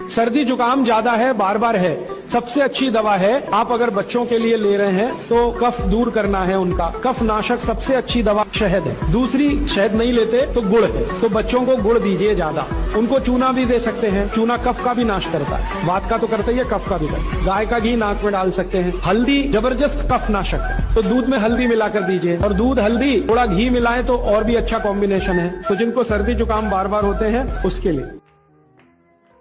सर्दी जुकाम ज्यादा है, बार बार है, सबसे अच्छी दवा है, आप अगर बच्चों के लिए ले रहे हैं तो कफ दूर करना है उनका, कफ नाशक सबसे अच्छी दवा शहद है। दूसरी, शहद नहीं लेते तो गुड़ है, तो बच्चों को गुड़ दीजिए ज्यादा। उनको चूना भी दे सकते हैं, चूना कफ का भी नाश करता है, वात का तो करता ही है, कफ का भी करता है। गाय का घी नाक में डाल सकते हैं। हल्दी जबरदस्त कफ नाशक है, तो दूध में हल्दी मिलाकर दीजिए, और दूध हल्दी थोड़ा घी मिलाएं तो और भी अच्छा कॉम्बिनेशन है। तो जिनको सर्दी जुकाम बार बार होते हैं उसके लिए